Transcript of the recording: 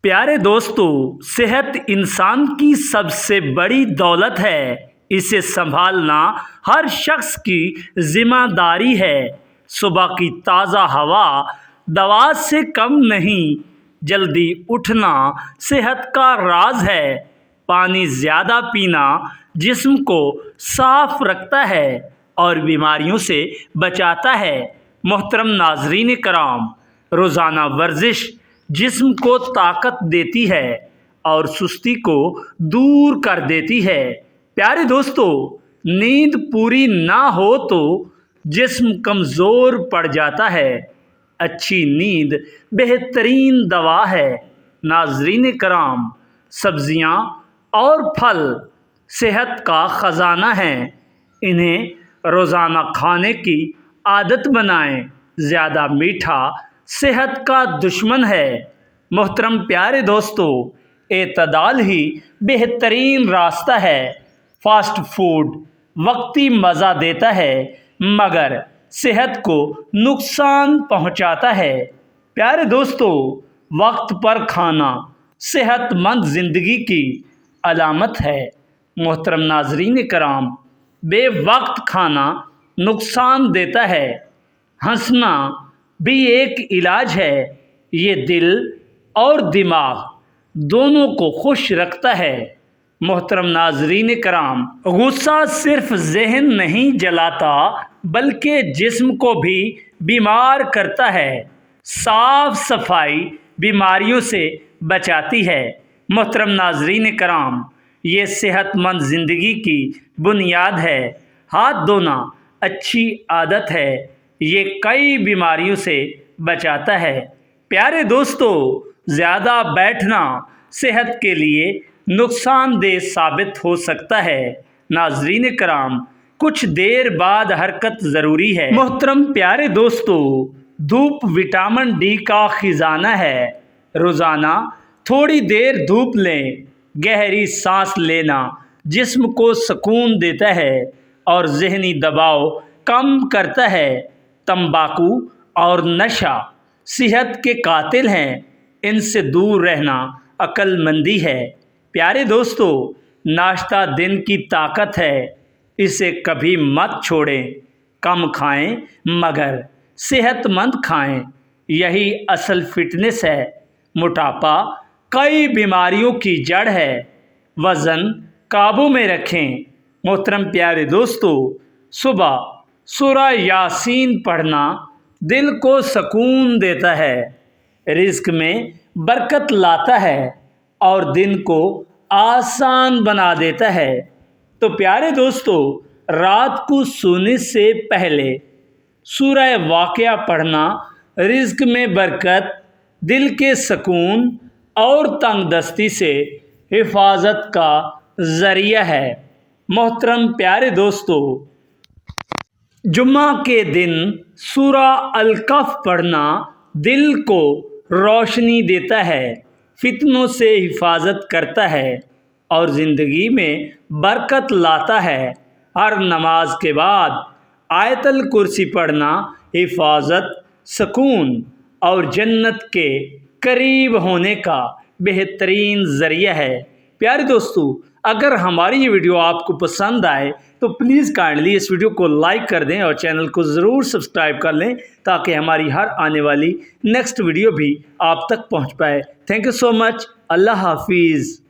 پیارے دوستو، صحت انسان کی سب سے بڑی دولت ہے۔ اسے سنبھالنا ہر شخص کی ذمہ داری ہے۔ صبح کی تازہ ہوا دوا سے کم نہیں، جلدی اٹھنا صحت کا راز ہے۔ پانی زیادہ پینا جسم کو صاف رکھتا ہے اور بیماریوں سے بچاتا ہے۔ محترم ناظرین کرام، روزانہ ورزش جسم کو طاقت دیتی ہے اور سستی کو دور کر دیتی ہے۔ پیارے دوستو، نیند پوری نہ ہو تو جسم کمزور پڑ جاتا ہے۔ اچھی نیند بہترین دوا ہے۔ ناظرین کرام، سبزیاں اور پھل صحت کا خزانہ ہیں۔ انہیں روزانہ کھانے کی عادت بنائیں۔ زیادہ میٹھا صحت کا دشمن ہے۔ محترم پیارے دوستو، اعتدال ہی بہترین راستہ ہے۔ فاسٹ فوڈ وقتی مزہ دیتا ہے مگر صحت کو نقصان پہنچاتا ہے۔ پیارے دوستو، وقت پر کھانا صحت مند زندگی کی علامت ہے۔ محترم ناظرین کرام، بے وقت کھانا نقصان دیتا ہے۔ ہنسنا بھی ایک علاج ہے۔ یہ دل اور دماغ دونوں کو خوش رکھتا ہے۔ محترم ناظرین کرام، غصہ صرف ذہن نہیں جلاتا بلکہ جسم کو بھی بیمار کرتا ہے۔ صاف صفائی بیماریوں سے بچاتی ہے۔ محترم ناظرین کرام، یہ صحت مند زندگی کی بنیاد ہے۔ ہاتھ دھونا اچھی عادت ہے۔ یہ کئی بیماریوں سے بچاتا ہے۔ پیارے دوستو، زیادہ بیٹھنا صحت کے لیے نقصان دہ ثابت ہو سکتا ہے۔ ناظرین کرام، کچھ دیر بعد حرکت ضروری ہے۔ محترم پیارے دوستو، دھوپ وٹامن ڈی کا خزانہ ہے۔ روزانہ تھوڑی دیر دھوپ لیں۔ گہری سانس لینا جسم کو سکون دیتا ہے اور ذہنی دباؤ کم کرتا ہے۔ تمباکو اور نشہ صحت کے قاتل ہیں۔ ان سے دور رہنا عقل مندی ہے۔ پیارے دوستو، ناشتہ دن کی طاقت ہے۔ اسے کبھی مت چھوڑیں۔ کم کھائیں مگر صحت مند کھائیں۔ یہی اصل فٹنس ہے۔ موٹاپا کئی بیماریوں کی جڑ ہے۔ وزن قابو میں رکھیں۔ محترم پیارے دوستو، صبح سورہ یاسین پڑھنا دل کو سکون دیتا ہے، رزق میں برکت لاتا ہے اور دن کو آسان بنا دیتا ہے۔ تو پیارے دوستو، رات کو سونے سے پہلے سورہ واقعہ پڑھنا رزق میں برکت، دل کے سکون اور تنگ دستی سے حفاظت کا ذریعہ ہے۔ محترم پیارے دوستو، جمعہ کے دن سورہ الکہف پڑھنا دل کو روشنی دیتا ہے، فتنوں سے حفاظت کرتا ہے اور زندگی میں برکت لاتا ہے۔ ہر نماز کے بعد آیت الکرسی پڑھنا حفاظت، سکون اور جنت کے قریب ہونے کا بہترین ذریعہ ہے۔ پیارے دوستو، اگر ہماری یہ ویڈیو آپ کو پسند آئے تو پلیز کائنڈلی اس ویڈیو کو لائک کر دیں اور چینل کو ضرور سبسکرائب کر لیں تاکہ ہماری ہر آنے والی نیکسٹ ویڈیو بھی آپ تک پہنچ پائے۔ تھینک یو سو مچ۔ اللہ حافظ۔